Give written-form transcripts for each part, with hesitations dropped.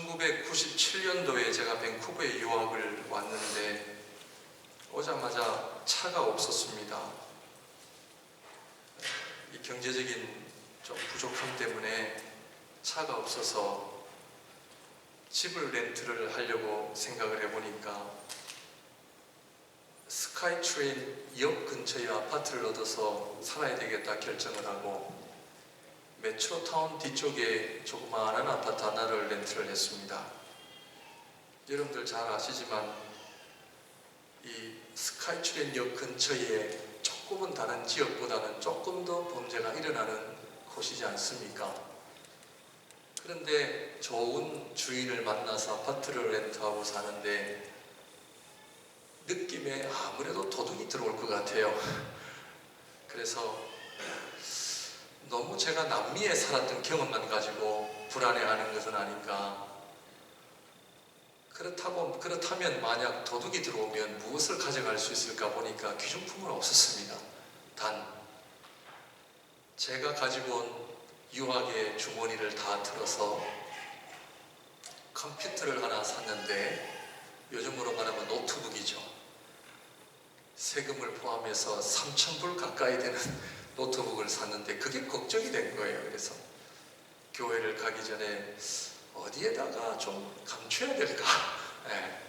1997년도에 제가 밴쿠버에 유학을 왔는데 오자마자 차가 없었습니다. 이 경제적인 좀 부족함 때문에 차가 없어서 집을 렌트를 하려고 생각을 해보니까 스카이트레인 역 근처에 아파트를 얻어서 살아야 되겠다 결정을 하고 메트로타운 뒤쪽에 조그마한 아파트 하나를 렌트를 했습니다. 여러분들 잘 아시지만 이 스카이트레인 역 근처에 조금은 다른 지역보다는 조금 더 범죄가 일어나는 곳이지 않습니까? 그런데 좋은 주인을 만나서 아파트를 렌트하고 사는데 느낌에 아무래도 도둑이 들어올 것 같아요. 그래서 너무 제가 남미에 살았던 경험만 가지고 불안해하는 것은 아닌가. 그렇다면 만약 도둑이 들어오면 무엇을 가져갈 수 있을까 보니까 귀중품은 없었습니다. 단 제가 가지고 온 유학의 주머니를 다 틀어서 컴퓨터를 하나 샀는데 요즘으로 말하면 노트북이죠. 세금을 포함해서 3,000불 가까이 되는 노트북을 샀는데 그게 걱정이 된 거예요. 그래서 교회를 가기 전에 어디에다가 좀 감춰야 될까? 네.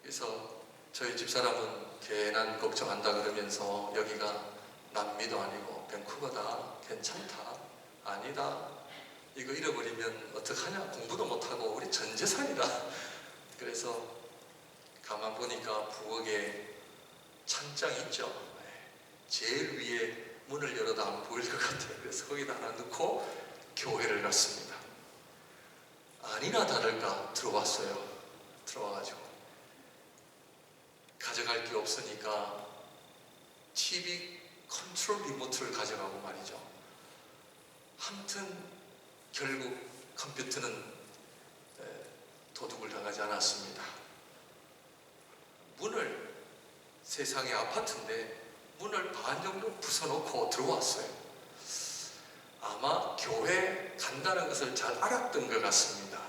그래서 저희 집사람은 괜한 걱정한다 그러면서 여기가 남미도 아니고 밴쿠버다, 괜찮다, 아니다, 이거 잃어버리면 어떡하냐, 공부도 못하고 우리 전 재산이다. 그래서 가만 보니까 부엌에 찬장 있죠. 제일 위에 문을 열어도 안 보일 것 같아요. 그래서 거기다 하나 넣고 교회를 갔습니다. 아니나 다를까 들어왔어요. 들어와가지고 가져갈 게 없으니까 TV 컨트롤 리모트를 가져가고 말이죠. 아무튼 결국 컴퓨터는 도둑을 당하지 않았습니다. 문을, 세상의 아파트인데 문을 반 정도 부숴놓고 들어왔어요. 아마 교회 간다는 것을 잘 알았던 것 같습니다.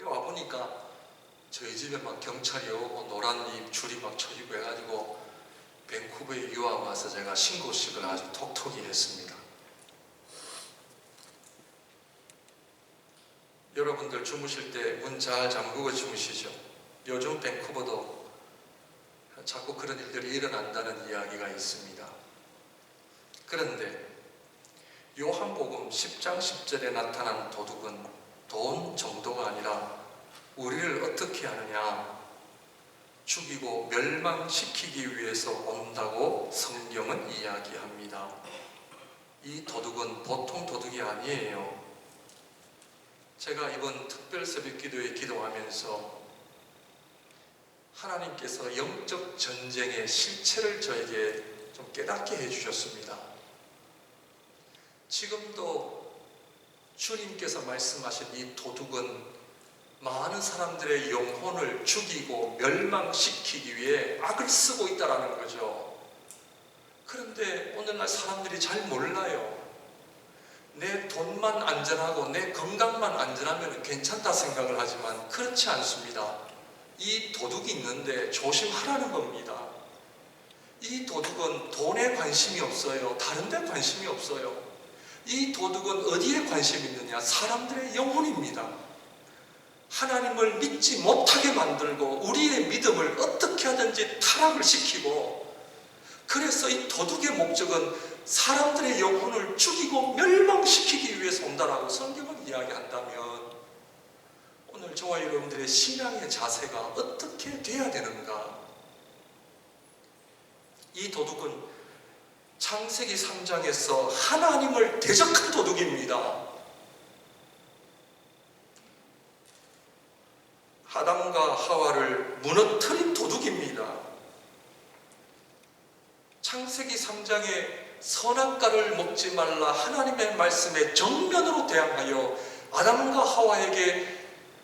와보니까 저희 집에 막 경찰이 오고 노란 잎 줄이 막 쳐지고 해가지고 밴쿠버에 유학 와서 제가 신고식을 아주 톡톡히 했습니다. 여러분들 주무실 때 문 잘 잠그고 주무시죠? 요즘 밴쿠버도 자꾸 그런 일들이 일어난다는 이야기가 있습니다. 그런데 요한복음 10장 10절에 나타난 도둑은 돈 정도가 아니라 우리를 어떻게 하느냐, 죽이고 멸망시키기 위해서 온다고 성경은 이야기합니다. 이 도둑은 보통 도둑이 아니에요. 제가 이번 특별 새벽기도에 기도하면서 하나님께서 영적 전쟁의 실체를 저에게 좀 깨닫게 해주셨습니다. 지금도 주님께서 말씀하신 이 도둑은 많은 사람들의 영혼을 죽이고 멸망시키기 위해 악을 쓰고 있다는 거죠. 그런데 오늘날 사람들이 잘 몰라요. 내 돈만 안전하고 내 건강만 안전하면 괜찮다 생각을 하지만 그렇지 않습니다. 이 도둑이 있는데 조심하라는 겁니다. 이 도둑은 돈에 관심이 없어요. 다른 데 관심이 없어요. 이 도둑은 어디에 관심이 있느냐? 사람들의 영혼입니다. 하나님을 믿지 못하게 만들고 우리의 믿음을 어떻게 하든지 타락을 시키고, 그래서 이 도둑의 목적은 사람들의 영혼을 죽이고 멸망시키기 위해서 온다라고 성경은 이야기한다면 오늘 저와 여러분들의 신앙의 자세가 어떻게 돼야 되는가? 이 도둑은 창세기 3장에서 하나님을 대적한 도둑입니다. 아담과 하와를 무너뜨린 도둑입니다. 창세기 3장에 선악과를 먹지 말라 하나님의 말씀에 정면으로 대항하여 아담과 하와에게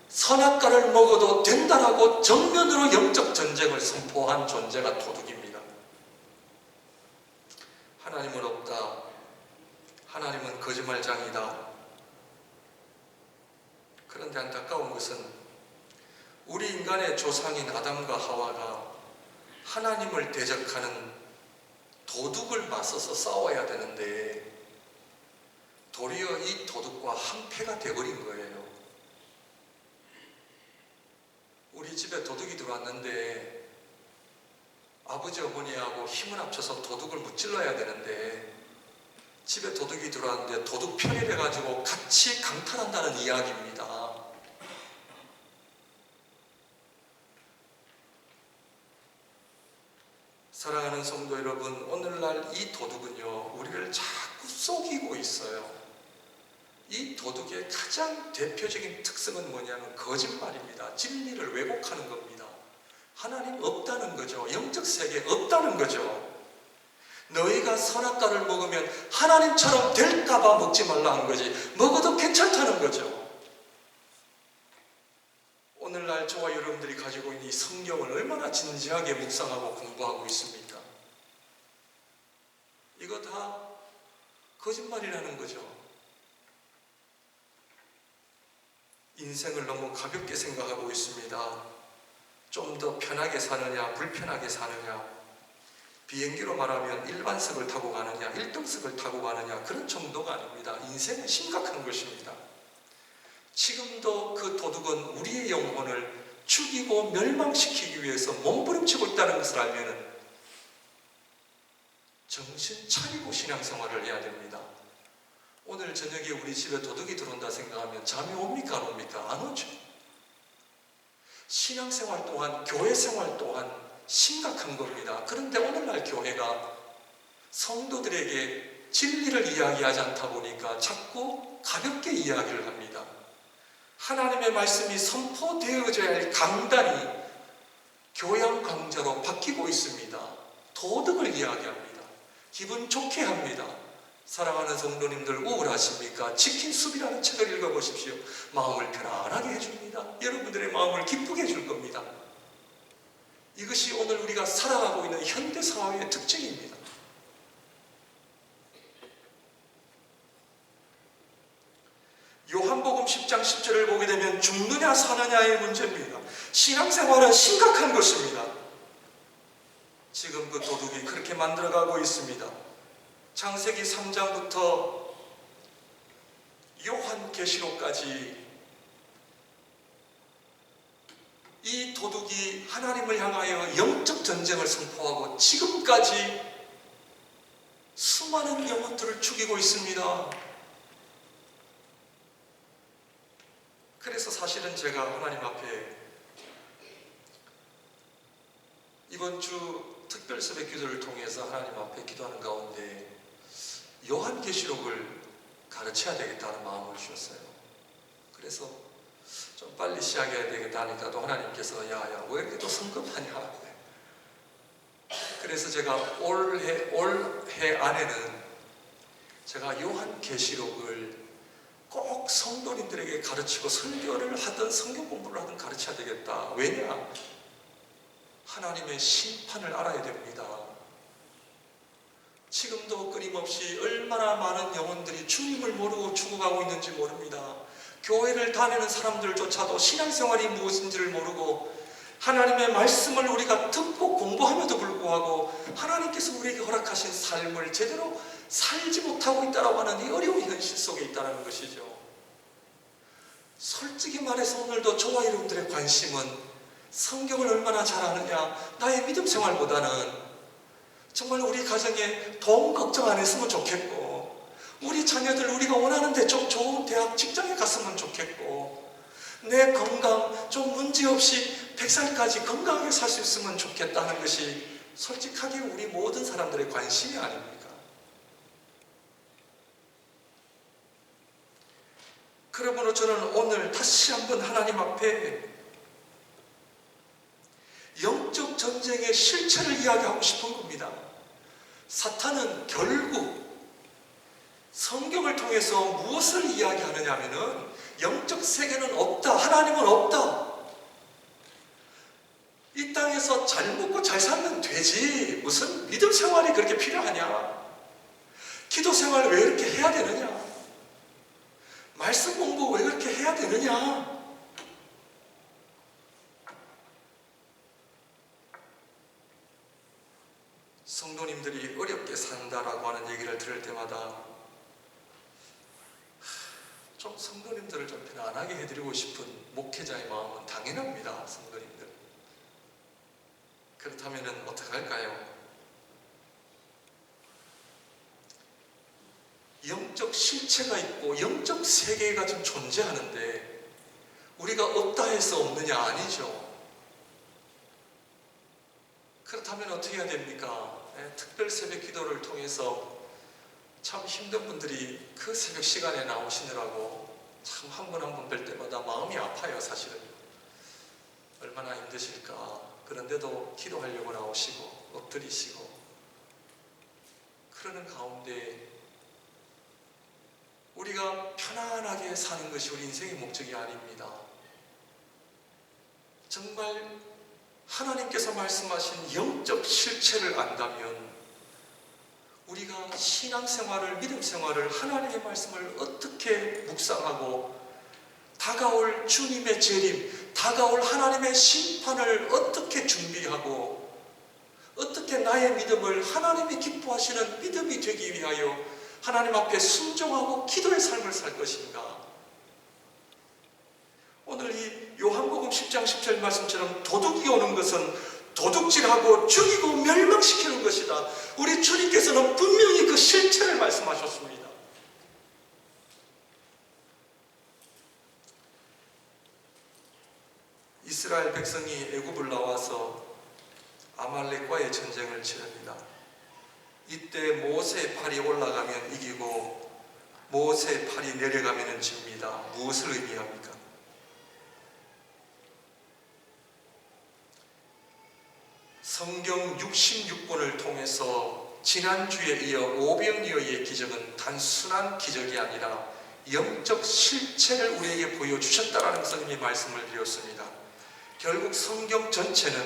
선악과를 먹어도 된다라고 정면으로 영적 전쟁을 선포한 존재가 도둑입니다. 하나님은 없다. 하나님은 거짓말장이다. 그런데 안타까운 것은 우리 인간의 조상인 아담과 하와가 하나님을 대적하는 도둑을 맞서서 싸워야 되는데 도리어 이 도둑과 한패가 되어버린 거예요. 우리 집에 도둑이 들어왔는데 아버지 어머니하고 힘을 합쳐서 도둑을 무찔러야 되는데 집에 도둑이 들어왔는데 도둑 편이 돼가지고 같이 강탈한다는 이야기입니다. 사랑하는 성도 여러분, 오늘날 이 도둑은요, 우리를 자꾸 속이고 있어요. 이 도둑의 가장 대표적인 특성은 뭐냐면 거짓말입니다. 진리를 왜곡하는 겁니다. 하나님 없다는 거죠. 영적 세계 없다는 거죠. 너희가 선악과를 먹으면 하나님처럼 될까봐 먹지 말라는 거지, 먹어도 괜찮다는 거죠. 오늘날 저와 여러분들이 가지고 있는 이 성경을 얼마나 진지하게 묵상하고 공부하고 있습니까? 이거 다 거짓말이라는 거죠. 인생을 너무 가볍게 생각하고 있습니다. 좀 더 편하게 사느냐, 불편하게 사느냐, 비행기로 말하면 일반석을 타고 가느냐, 1등석을 타고 가느냐, 그런 정도가 아닙니다. 인생은 심각한 것입니다. 지금도 그 도둑은 우리의 영혼을 죽이고 멸망시키기 위해서 몸부림치고 있다는 것을 알면 정신 차리고 신앙생활을 해야 됩니다. 오늘 저녁에 우리 집에 도둑이 들어온다 생각하면 잠이 옵니까 안 옵니까? 안 오죠. 신앙생활 또한, 교회생활 또한 심각한 겁니다. 그런데 오늘날 교회가 성도들에게 진리를 이야기하지 않다 보니까 자꾸 가볍게 이야기를 합니다. 하나님의 말씀이 선포되어져야 할 강단이 교양 강좌로 바뀌고 있습니다. 도덕을 이야기합니다. 기분 좋게 합니다. 사랑하는 성도님들, 우울하십니까? 지킨 숲이라는 책을 읽어보십시오. 마음을 편안하게 해줍니다. 여러분들의 마음을 기쁘게 해줄 겁니다. 이것이 오늘 우리가 살아가고 있는 현대사회의 특징입니다. 요한복음 10장 10절을 보게 되면 죽느냐 사느냐의 문제입니다. 신앙생활은 심각한 것입니다. 지금 그 도둑이 그렇게 만들어가고 있습니다. 창세기 3장부터 요한계시록까지 이 도둑이 하나님을 향하여 영적 전쟁을 선포하고 지금까지 수많은 영혼들을 죽이고 있습니다. 그래서 사실은 제가 하나님 앞에 이번 주 특별수배 기도를 통해서 하나님 앞에 기도하는 가운데 요한계시록을 가르쳐야 되겠다는 마음을 주셨어요. 그래서 좀 빨리 시작해야 되겠다 하니까 또 하나님께서 야야 왜 이렇게 또 성급하냐. 그래서 제가 올해 안에는 제가 요한계시록을 꼭 성도님들에게 가르치고 설교를 하든 성경 공부를 하든 가르쳐야 되겠다. 왜냐? 하나님의 심판을 알아야 됩니다. 지금도 끊임없이 얼마나 많은 영혼들이 주님을 모르고 죽어가고 있는지 모릅니다. 교회를 다니는 사람들조차도 신앙생활이 무엇인지를 모르고 하나님의 말씀을 우리가 듣고 공부함에도 불구하고 하나님께서 우리에게 허락하신 삶을 제대로 살지 못하고 있다고 하는 이 어려운 현실 속에 있다는 것이죠. 솔직히 말해서 오늘도 저와 여러분들의 관심은 성경을 얼마나 잘 아느냐, 나의 믿음 생활보다는 정말 우리 가정에 돈 걱정 안 했으면 좋겠고, 우리 자녀들 우리가 원하는데 좀 좋은 대학 직장에 갔으면 좋겠고, 내 건강 좀 문제없이 100살까지 건강하게 살 수 있으면 좋겠다는 것이 솔직하게 우리 모든 사람들의 관심이 아닙니까? 그러므로 저는 오늘 다시 한번 하나님 앞에 영적 전쟁의 실체를 이야기하고 싶은 겁니다. 사탄은 결국 성경을 통해서 무엇을 이야기하느냐 하면은 영적 세계는 없다, 하나님은 없다. 이 땅에서 잘 먹고 잘 살면 되지 무슨 믿음 생활이 그렇게 필요하냐, 기도 생활 왜 이렇게 해야 되느냐, 말씀 공부 왜 그렇게 해야 되느냐, 이러한 얘기를 들을 때마다 좀 성도님들을 좀 편안하게 해드리고 싶은 목회자의 마음은 당연합니다. 성도님들. 그렇다면 어떻게 할까요? 영적 실체가 있고 영적 세계가 좀 존재하는데 우리가 없다 해서 없느냐? 아니죠. 그렇다면 어떻게 해야 됩니까? 특별 새벽 기도를 통해서 참 힘든 분들이 그 새벽 시간에 나오시느라고 참 한 분 한 분 뵐 때마다 마음이 아파요. 사실은 얼마나 힘드실까. 그런데도 기도하려고 나오시고 엎드리시고 그러는 가운데 우리가 편안하게 사는 것이 우리 인생의 목적이 아닙니다. 정말 하나님께서 말씀하신 영적 실체를 안다면 우리가 신앙생활을, 믿음생활을, 하나님의 말씀을 어떻게 묵상하고 다가올 주님의 재림, 다가올 하나님의 심판을 어떻게 준비하고 어떻게 나의 믿음을 하나님이 기뻐하시는 믿음이 되기 위하여 하나님 앞에 순종하고 기도의 삶을 살 것인가? 오늘 이 요한복음 10장 10절 말씀처럼 도둑이 오는 것은 도둑질하고 죽이고 멸망시키는 것이다. 우리 주님께서는 분명히 그 실체를 말씀하셨습니다. 이스라엘 백성이 애굽을 나와서 아말렉과의 전쟁을 치릅니다. 이때 모세의 팔이 올라가면 이기고 모세의 팔이 내려가면 집니다. 무엇을 의미합니까? 성경 66권을 통해서 지난주에 이어 오병이어의 기적은 단순한 기적이 아니라 영적 실체를 우리에게 보여주셨다라는 것을 말씀을 드렸습니다. 결국 성경 전체는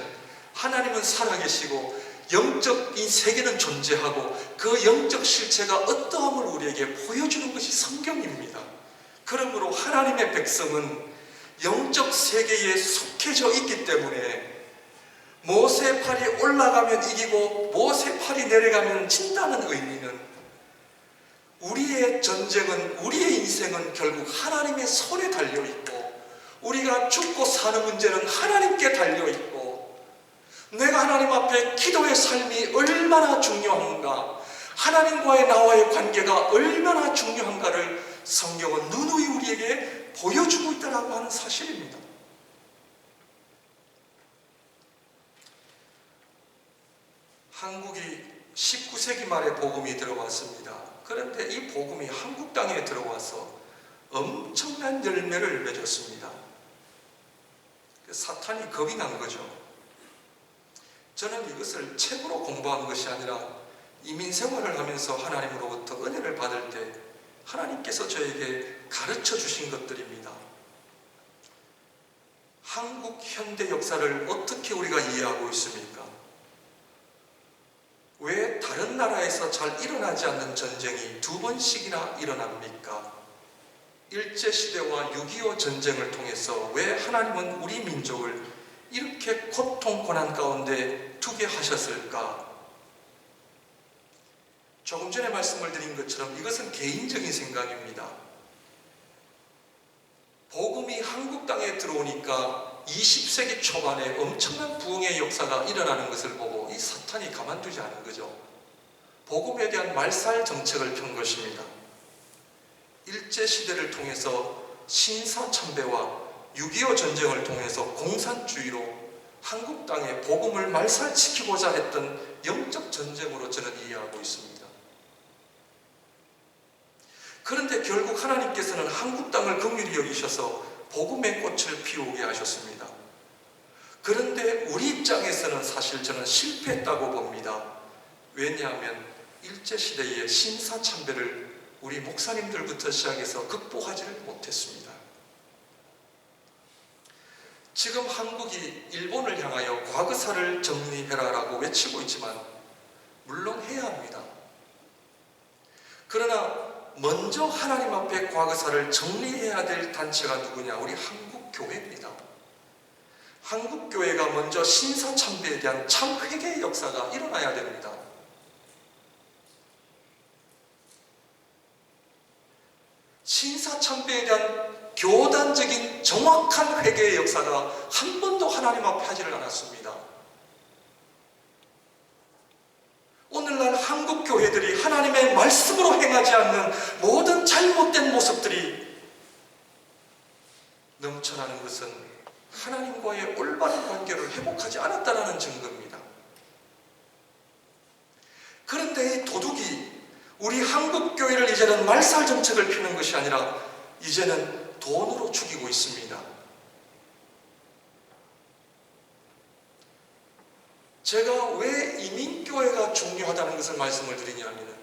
하나님은 살아계시고 영적인 세계는 존재하고 그 영적 실체가 어떠함을 우리에게 보여주는 것이 성경입니다. 그러므로 하나님의 백성은 영적 세계에 속해져 있기 때문에 모세 팔이 올라가면 이기고 모세 팔이 내려가면 진다는 의미는 우리의 전쟁은, 우리의 인생은 결국 하나님의 손에 달려있고 우리가 죽고 사는 문제는 하나님께 달려있고 내가 하나님 앞에 기도의 삶이 얼마나 중요한가, 하나님과의 나와의 관계가 얼마나 중요한가를 성경은 누누이 우리에게 보여주고 있다고 하는 사실입니다. 한국이 19세기 말에 복음이 들어왔습니다. 그런데 이 복음이 한국 땅에 들어와서 엄청난 열매를 맺었습니다. 사탄이 겁이 난 거죠. 저는 이것을 책으로 공부한 것이 아니라 이민 생활을 하면서 하나님으로부터 은혜를 받을 때 하나님께서 저에게 가르쳐 주신 것들입니다. 한국 현대 역사를 어떻게 우리가 이해하고 있습니까? 왜 다른 나라에서 잘 일어나지 않는 전쟁이 2번씩이나 일어납니까? 일제시대와 6.25 전쟁을 통해서 왜 하나님은 우리 민족을 이렇게 고통, 고난 가운데 두게 하셨을까? 조금 전에 말씀을 드린 것처럼 이것은 개인적인 생각입니다. 복음이 한국 땅에 들어오니까 20세기 초반에 엄청난 부흥의 역사가 일어나는 것을 보고 이 사탄이 가만두지 않은 거죠. 복음에 대한 말살 정책을 편 것입니다. 일제시대를 통해서 신사참배와 6.25 전쟁을 통해서 공산주의로 한국 땅에 복음을 말살시키고자 했던 영적 전쟁으로 저는 이해하고 있습니다. 그런데 결국 하나님께서는 한국 땅을 긍휼히 여기셔서 복음의 꽃을 피우게 하셨습니다. 그런데 우리 입장에서는 사실 저는 실패했다고 봅니다. 왜냐하면 일제시대의 신사참배를 우리 목사님들부터 시작해서 극복하지를 못했습니다. 지금 한국이 일본을 향하여 과거사를 정리해라라고 외치고 있지만 물론 해야 합니다. 그러나 먼저 하나님 앞에 과거사를 정리해야 될 단체가 누구냐? 우리 한국교회입니다. 한국교회가 먼저 신사참배에 대한 참 회개의 역사가 일어나야 됩니다. 신사참배에 대한 교단적인 정확한 회개의 역사가 한 번도 하나님 앞에 하지를 않았습니다. 오늘날 한국 교회들이 하나님의 말씀으로 행하지 않는 모든 잘못된 모습들이 넘쳐나는 것은 하나님과의 올바른 관계를 회복하지 않았다는 증거입니다. 그런데 이 도둑이 우리 한국 교회를 이제는 말살 정책을 피는 것이 아니라 이제는 돈으로 죽이고 있습니다. 제가 왜 이민교회가 중요하다는 것을 말씀을 드리냐면,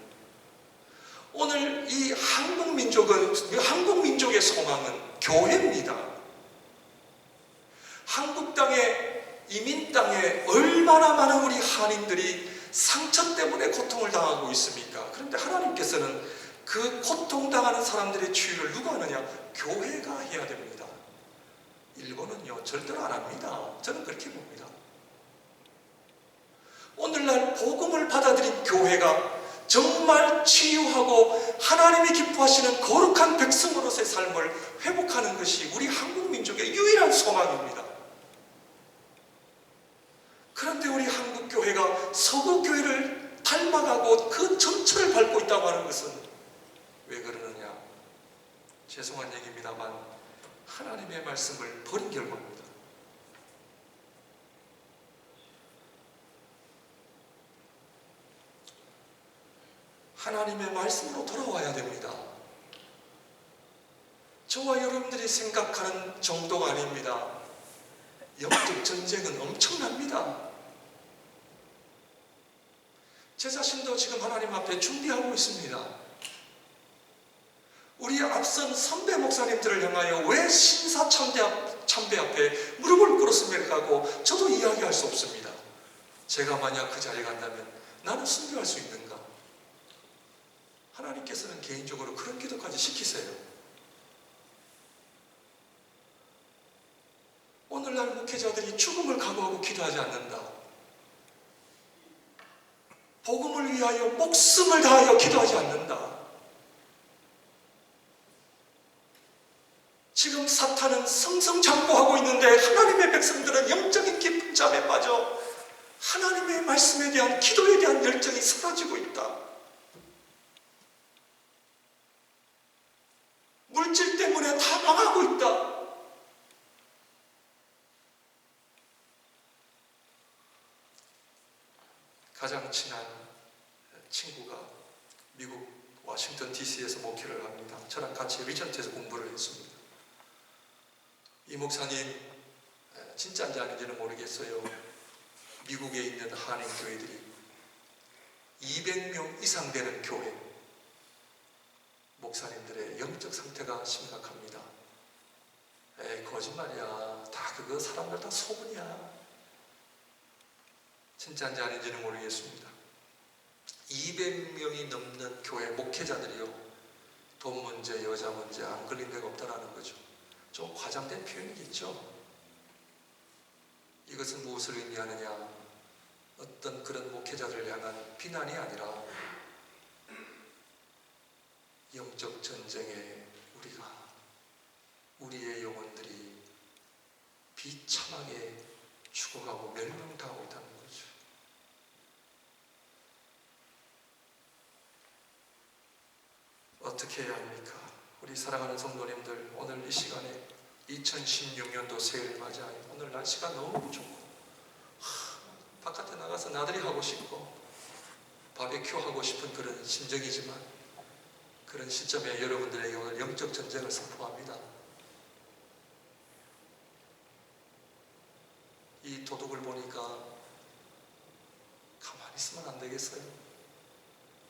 오늘 이 한국민족의 소망은 교회입니다. 한국 땅에, 이민 땅에 얼마나 많은 우리 한인들이 상처 때문에 고통을 당하고 있습니까? 그런데 하나님께서는 그 고통당하는 사람들의 치유를 누가 하느냐? 교회가 해야 됩니다. 일본은요, 절대로 안 합니다. 저는 그렇게 봅니다. 오늘날 복음을 받아들인 교회가 정말 치유하고 하나님이 기뻐하시는 거룩한 백성으로서의 삶을 회복하는 것이 우리 한국 민족의 유일한 소망입니다. 그런데 우리 한국 교회가 서구 교회를 닮아가고 그 전철을 밟고 있다고 하는 것은 왜 그러느냐? 죄송한 얘기입니다만 하나님의 말씀을 버린 결과입니다. 하나님의 말씀으로 돌아와야 됩니다. 저와 여러분들이 생각하는 정도가 아닙니다. 영적 전쟁은 엄청납니다. 제 자신도 지금 하나님 앞에 준비하고 있습니다. 우리 앞선 선배 목사님들을 향하여 왜 신사참배 앞에 무릎을 꿇었습니까 하고 저도 이야기할 수 없습니다. 제가 만약 그 자리에 간다면 나는 순교할 수 있는가? 하나님께서는 개인적으로 그런 기도까지 시키세요. 오늘날 목회자들이 죽음을 각오하고 기도하지 않는다. 복음을 위하여 목숨을 다하여 기도하지 않는다. 지금 사탄은 승승장구하고 있는데 하나님의 백성들은 영적인 깊은 잠에 빠져 하나님의 말씀에 대한 기도에 대한 열정이 사라지고 있다. 물질 때문에 다 망하고 있다. 가장 친한 친구가 미국 워싱턴 DC에서 목회를 합니다. 저랑 같이 리전트에서 공부를 했습니다. 이 목사님 진짜인지 아닌지는 모르겠어요. 미국에 있는 한인 교회들이 200명 이상 되는 교회 목사님들의 영적 상태가 심각합니다. 거짓말이야. 다 그거 사람들 다 소문이야. 진짜인지 아닌지는 모르겠습니다. 200명이 넘는 교회 목회자들이요, 돈 문제, 여자 문제 안 걸린 데가 없다라는 거죠. 좀 과장된 표현이겠죠. 이것은 무엇을 의미하느냐? 어떤 그런 목회자들을 향한 비난이 아니라 영적 전쟁에 우리의 영혼들이 비참하게 죽어가고 멸망당하고 있다는 거죠. 어떻게 해야 합니까? 우리 사랑하는 성도님들, 오늘 이 시간에 2016년도 새해를 맞이하여 오늘 날씨가 너무 좋고 바깥에 나가서 나들이 하고 싶고 바베큐 하고 싶은 그런 심정이지만, 그런 시점에 여러분들에게 오늘 영적 전쟁을 선포합니다. 이 도둑을 보니까 가만히 있으면 안 되겠어요?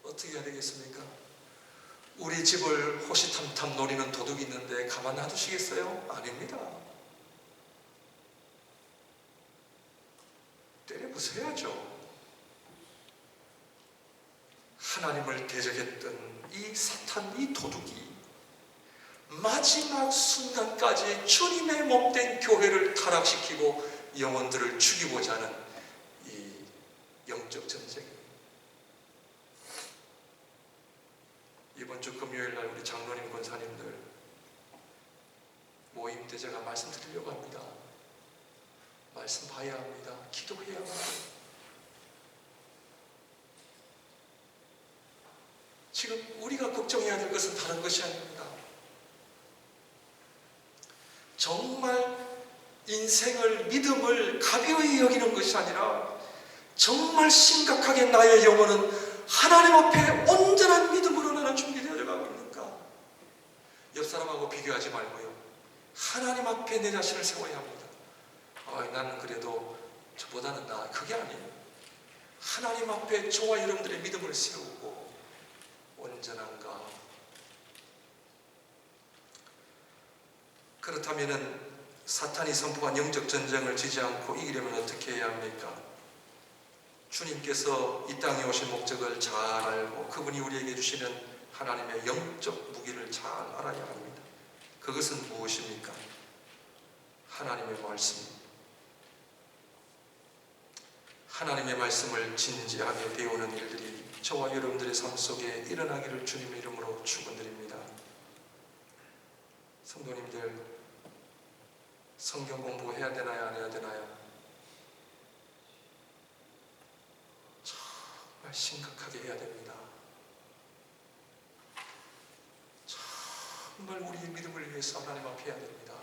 어떻게 해야 되겠습니까? 우리 집을 호시탐탐 노리는 도둑이 있는데 가만 놔두시겠어요? 아닙니다. 때려 부숴야죠. 하나님을 대적했던 이 사탄, 이 도둑이 마지막 순간까지 주님의 몸된 교회를 타락시키고 영혼들을 죽이고자 하는 이 영적 전쟁. 이번 주 금요일 날 우리 장로님 권사님들 모임 때 제가 말씀드리려고 합니다. 말씀 봐야 합니다. 기도해야 합니다. 지금 우리가 걱정해야 될 것은 다른 것이 아닙니다. 정말 인생을, 믿음을 가벼이 여기는 것이 아니라 정말 심각하게 나의 영혼은 하나님 앞에 온전한 믿음으로 나는 준비되어 가고 있는가? 옆 사람하고 비교하지 말고요. 하나님 앞에 내 자신을 세워야 합니다. 나는 그래도 저보다는 나. 그게 아니에요. 하나님 앞에 저와 여러분들의 믿음을 세우고 온전한가? 그렇다면 사탄이 선포한 영적 전쟁을 지지 않고 이기려면 어떻게 해야 합니까? 주님께서 이 땅에 오신 목적을 잘 알고 그분이 우리에게 주시는 하나님의 영적 무기를 잘 알아야 합니다. 그것은 무엇입니까? 하나님의 말씀입니다. 하나님의 말씀을 진지하게 배우는 일들이 저와 여러분들의 삶 속에 일어나기를 주님의 이름으로 축원드립니다. 성도님들, 성경 공부해야 되나요? 안 해야 되나요? 정말 심각하게 해야 됩니다. 정말 우리의 믿음을 위해서 하나님 앞에 해야 됩니다.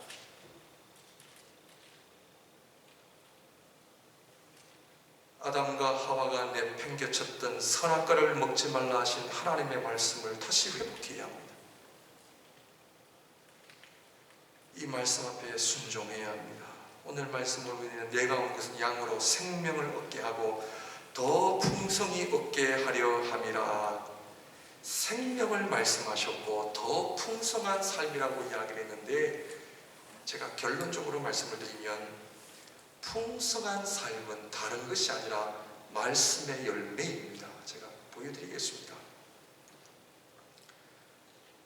아담과 하와가 내팽개쳤던 선악과를 먹지 말라 하신 하나님의 말씀을 다시 회복해야 합니다. 이 말씀 앞에 순종해야 합니다. 오늘 말씀으로 우리는 내가 온 것은 양으로 생명을 얻게 하고 더 풍성히 얻게 하려 함이라. 생명을 말씀하셨고 더 풍성한 삶이라고 이야기를 했는데, 제가 결론적으로 말씀을 드리면 풍성한 삶은 다른 것이 아니라 말씀의 열매입니다. 제가 보여드리겠습니다.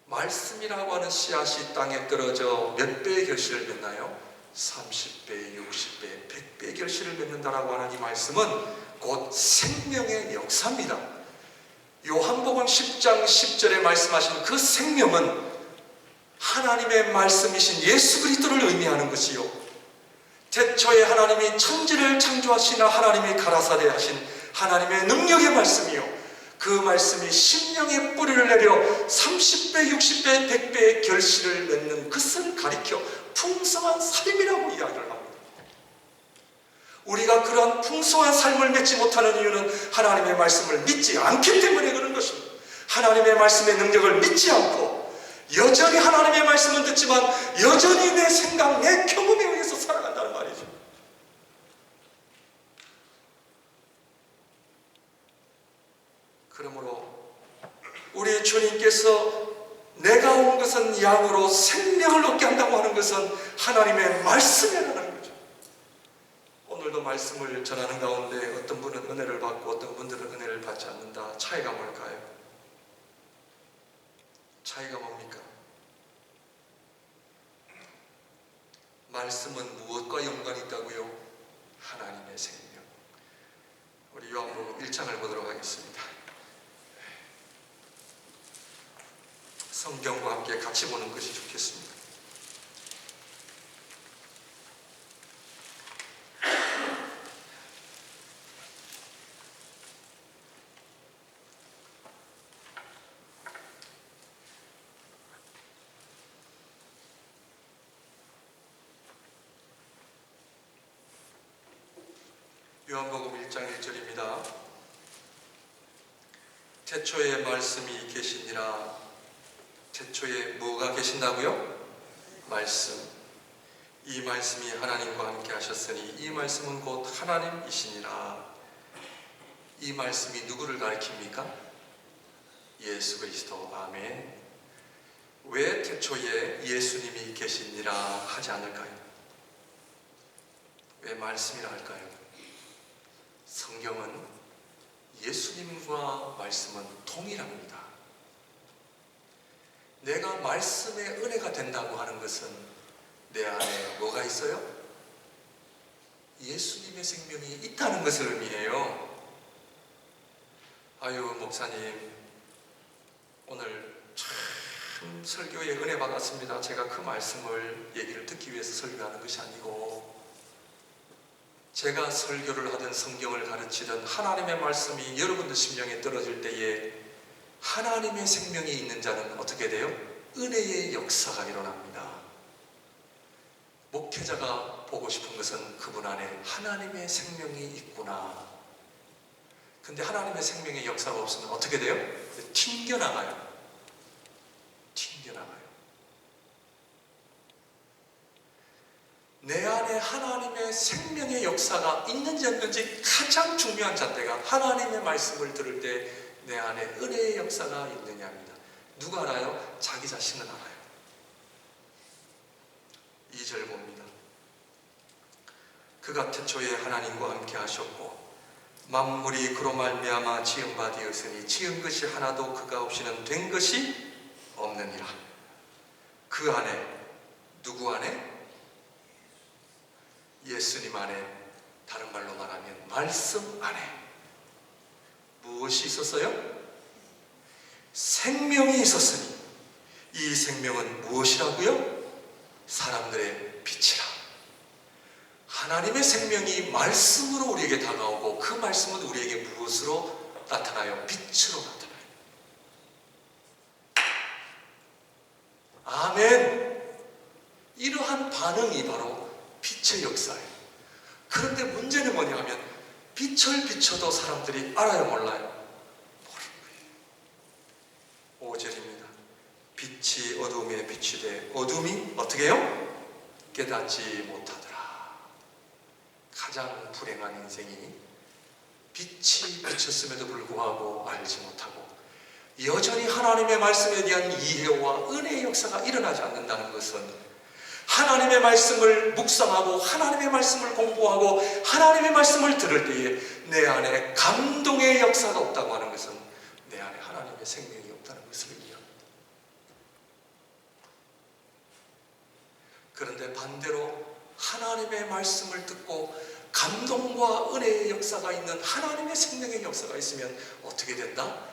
말씀이라고 하는 씨앗이 땅에 떨어져 몇 배의 결실을 맺나요? 30배, 60배, 100배의 결실을 맺는다라고 하는 이 말씀은 곧 생명의 역사입니다. 요한복음 10장 10절에 말씀하신 그 생명은 하나님의 말씀이신 예수 그리스도를 의미하는 것이요, 태초에 하나님이 천지를 창조하시나 하나님이 가라사대 하신 하나님의 능력의 말씀이요, 그 말씀이 심령의 뿌리를 내려 30배, 60배, 100배의 결실을 맺는 것을 가리켜 풍성한 삶이라고 이야기를 합니다. 우리가 그러한 풍성한 삶을 맺지 못하는 이유는 하나님의 말씀을 믿지 않기 때문에 그런 것입니다. 하나님의 말씀의 능력을 믿지 않고 여전히 하나님의 말씀은 듣지만 여전히 내 생각, 내 경험에 의해서 살아간다는 말이죠. 그러므로 우리 주님께서 내가 온 것은 양으로 생명을 얻게 한다고 하는 것은 하나님의 말씀이라는 거죠. 오늘도 말씀을 전하는 가운데 어떤 분은 은혜를 받고 어떤 분들은 은혜를 받지 않는다. 차이가 뭘까요? 차이가 뭡니까? 말씀은 무엇과 연관이 있다고요? 하나님의 생명. 우리 요한복음 1장을 보도록 하겠습니다. 성경과 함께 같이 보는 것이 좋겠습니다. 요한복음 1장 1절입니다. 태초에 말씀이 계시니라. 태초에 뭐가 계신다고요? 말씀. 이 말씀이 하나님과 함께 하셨으니 이 말씀은 곧 하나님이시니라. 이 말씀이 누구를 가리킵니까? 예수 그리스도. 아멘. 왜 태초에 예수님이 계시니라 하지 않을까요? 왜 말씀이라 할까요? 성경은 예수님과 말씀은 동일합니다. 내가 말씀의 은혜가 된다고 하는 것은 내 안에 뭐가 있어요? 예수님의 생명이 있다는 것을 의미해요. 아유, 목사님, 오늘 설교에 은혜 받았습니다. 제가 그 말씀을 얘기를 듣기 위해서 설교하는 것이 아니고, 제가 설교를 하든 성경을 가르치든 하나님의 말씀이 여러분들 심령에 떨어질 때에 하나님의 생명이 있는 자는 어떻게 돼요? 은혜의 역사가 일어납니다. 목회자가 보고 싶은 것은 그분 안에 하나님의 생명이 있구나. 근데 하나님의 생명의 역사가 없으면 어떻게 돼요? 튕겨나가요. 튕겨나가요. 내 안에 하나님의 생명의 역사가 있는지 없는지 가장 중요한 잣대가 하나님의 말씀을 들을 때 내 안에 은혜의 역사가 있느냐입니다. 누가 알아요? 자기 자신은 알아요. 2절 봅니다. 그가 태초에 하나님과 함께 하셨고 만물이 그로 말미암아 지은 바 되었으니 지은 것이 하나도 그가 없이는 된 것이 없느니라. 그 안에, 누구 안에? 예수님 안에, 다른 말로 말하면 말씀 안에 무엇이 있었어요? 생명이 있었으니 이 생명은 무엇이라고요? 사람들의 빛이라. 하나님의 생명이 말씀으로 우리에게 다가오고 그 말씀은 우리에게 무엇으로 나타나요? 빛으로 나타나요. 아멘. 이러한 반응이 바로 빛의 역사예요. 그런데 문제는 뭐냐 하면 빛을 비춰도 사람들이 알아요, 몰라요? 모르는 거예요. 5절입니다. 빛이 어둠에 비추되 어둠이 어떻게 해요? 깨닫지 못하더라. 가장 불행한 인생이 빛이 비쳤음에도 불구하고 알지 못하고 여전히 하나님의 말씀에 대한 이해와 은혜의 역사가 일어나지 않는다는 것은, 하나님의 말씀을 묵상하고 하나님의 말씀을 공부하고 하나님의 말씀을 들을 때에 내 안에 감동의 역사가 없다고 하는 것은 내 안에 하나님의 생명이 없다는 것을 의미합니다. 그런데 반대로 하나님의 말씀을 듣고 감동과 은혜의 역사가 있는 하나님의 생명의 역사가 있으면 어떻게 된다?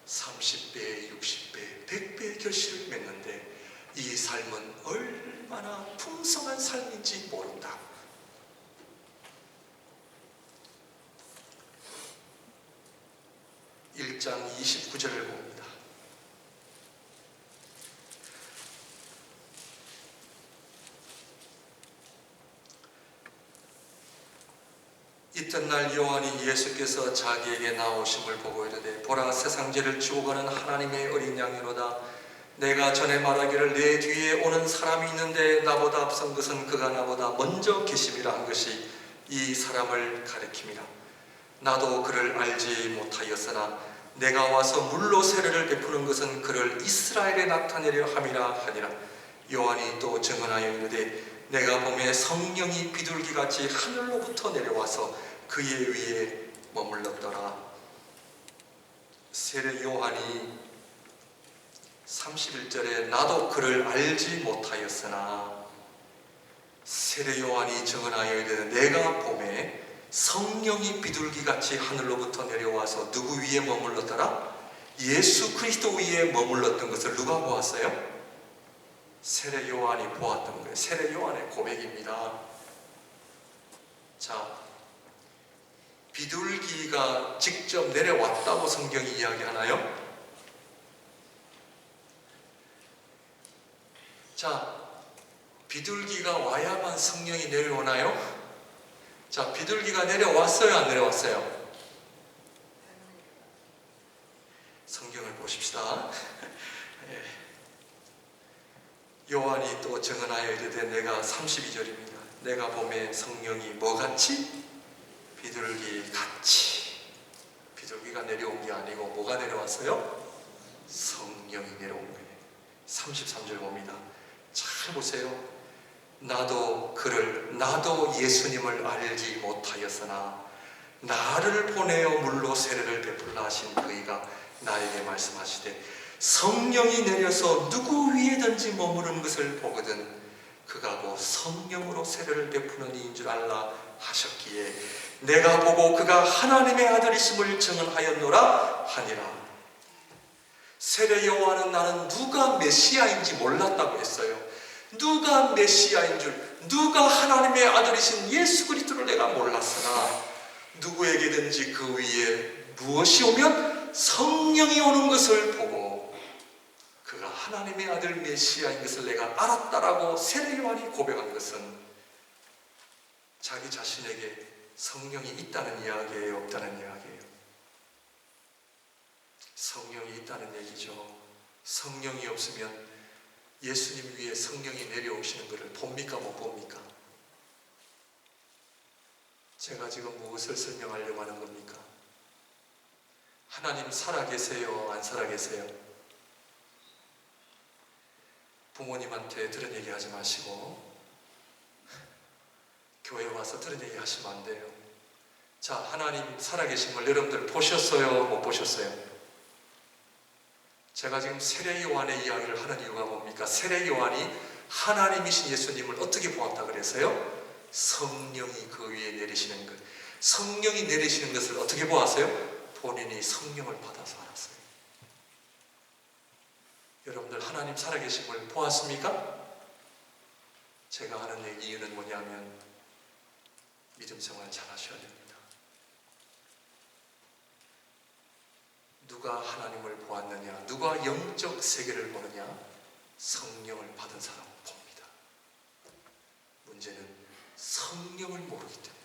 30배, 60배, 100배의 결실을 맺는데 이 삶은 얼마나 풍성한 삶인지 모른다. (1장 29절을) 봅니다. 이튿날 요한이 예수께서 자기에게 나오심을 보고 이르되 보라, 세상 죄를 지고 가는 하나님의 어린 양이로다. 내가 전에 말하기를 내 뒤에 오는 사람이 있는데 나보다 앞선 것은 그가 나보다 먼저 계심이라 한 것이 이 사람을 가리킴이라. 나도 그를 알지 못하였으나 내가 와서 물로 세례를 베푸는 것은 그를 이스라엘에 나타내려 함이라 하니라. 요한이 또 증언하여 이르되 내가 보매 성령이 비둘기같이 하늘로부터 내려와서 그의 위에 머물렀더라. 세례 요한이 31절에 나도 그를 알지 못하였으나, 세례 요한이 증언하여 이르되 내가 보매 성령이 비둘기같이 하늘로부터 내려와서 누구 위에 머물렀더라? 예수 그리스도 위에 머물렀던 것을 누가 보았어요? 세례 요한이 보았던 거예요. 세례 요한의 고백입니다. 자, 비둘기가 직접 내려왔다고 성경이 이야기하나요? 자, 비둘기가 와야만 성령이 내려오나요? 자, 비둘기가 내려왔어요, 안 내려왔어요? 성경을 보십시다. 요한이 또 증언하여 이르되 내가 32절입니다. 내가 보매 성령이 뭐같이? 비둘기같이. 비둘기가 내려온 게 아니고 뭐가 내려왔어요? 성령이 내려온 거예요. 33절 봅니다. 잘 보세요. 나도 예수님을 알지 못하였으나 나를 보내어 물로 세례를 베풀라 하신 그이가 나에게 말씀하시되 성령이 내려서 누구 위에든지 머무르는 것을 보거든 그가 곧 성령으로 세례를 베푸는 이인 줄 알라 하셨기에 내가 보고 그가 하나님의 아들이심을 증언하였노라 하니라. 세례 요한은 나는 누가 메시아인지 몰랐다고 했어요. 누가 메시아인 줄, 누가 하나님의 아들이신 예수 그리스도를 내가 몰랐으나 누구에게든지 그 위에 무엇이 오면 성령이 오는 것을 보고 그가 하나님의 아들 메시아인 것을 내가 알았다라고 세례 요한이 고백한 것은 자기 자신에게 성령이 있다는 이야기예요, 없다는 이야기예요? 성령이 있다는 얘기죠. 성령이 없으면 예수님 위에 성령이 내려오시는 것을 봅니까, 못 봅니까? 제가 지금 무엇을 설명하려고 하는 겁니까? 하나님 살아계세요, 안 살아계세요? 부모님한테 들은 얘기 하지 마시고 교회 와서 들은 얘기 하시면 안 돼요. 자, 하나님 살아계신 걸 여러분들 보셨어요, 못 보셨어요? 제가 지금 세례 요한의 이야기를 하는 이유가 뭡니까? 세례 요한이 하나님이신 예수님을 어떻게 보았다 그래서요? 성령이 그 위에 내리시는 것. 성령이 내리시는 것을 어떻게 보았어요? 본인이 성령을 받아서 알았어요. 여러분들 하나님 살아계신 걸 보았습니까? 제가 하는 이유는 뭐냐면 믿음 생활 잘 하셔야 됩니다. 누가 하나님을 보았느냐, 누가 영적 세계를 보느냐, 성령을 받은 사람은 봅니다. 문제는 성령을 모르기 때문에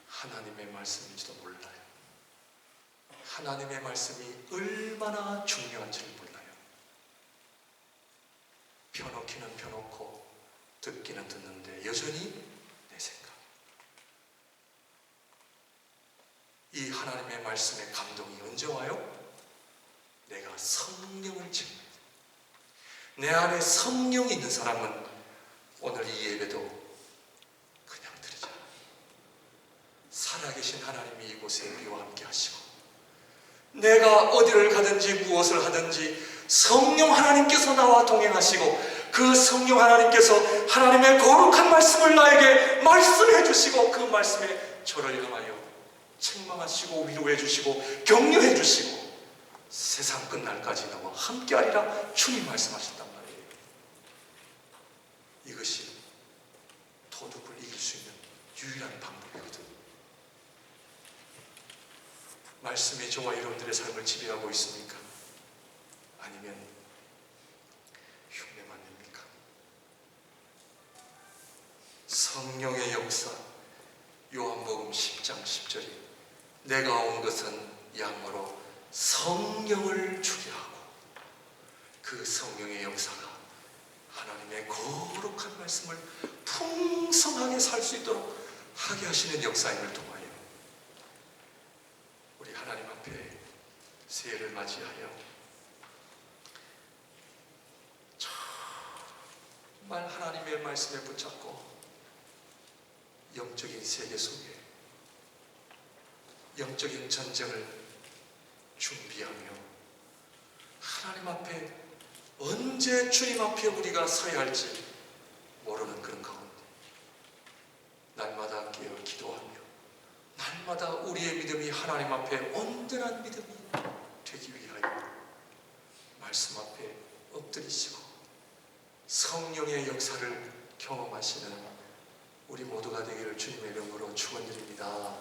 하나님의 말씀인지도 몰라요. 하나님의 말씀이 얼마나 중요한지를 몰라요. 펴놓기는 펴놓고 듣기는 듣는데 여전히 내 생각. 이 하나님의 말씀의 감동이 언제 와요? 내가 성령을 지니면. 내 안에 성령이 있는 사람은 오늘 이 예배도 그냥 드리자. 살아계신 하나님이 이곳에 우리와 함께 하시고 내가 어디를 가든지 무엇을 하든지 성령 하나님께서 나와 동행하시고 그 성령 하나님께서 하나님의 거룩한 말씀을 나에게 말씀해 주시고 그 말씀에 저를 향하여 책망하시고 위로해 주시고 격려해 주시고 세상 끝날까지 나와 함께하리라 주님 말씀하셨단 말이에요. 이것이 도둑을 이길 수 있는 유일한 방법이거든요. 말씀이 저와 여러분들의 삶을 지배하고 있습니까? 아니면 흉내만 냅니까? 성령의 역사, 요한복음 10장 10절이 내가 온 것은 양으로 성령을 주게 하고 그 성령의 역사가 하나님의 거룩한 말씀을 풍성하게 살 수 있도록 하게 하시는 역사임을 통하여 우리 하나님 앞에 새해를 맞이하여 정말 하나님의 말씀에 붙잡고 영적인 세계 속에 영적인 전쟁을 준비하며 하나님 앞에 언제 주님 앞에 우리가 서야 할지 모르는 그런 가운데 날마다 깨어 기도하며 날마다 우리의 믿음이 하나님 앞에 온전한 믿음이 되기 위하여 말씀 앞에 엎드리시고 성령의 역사를 경험하시는 우리 모두가 되기를 주님의 이름으로 축원드립니다.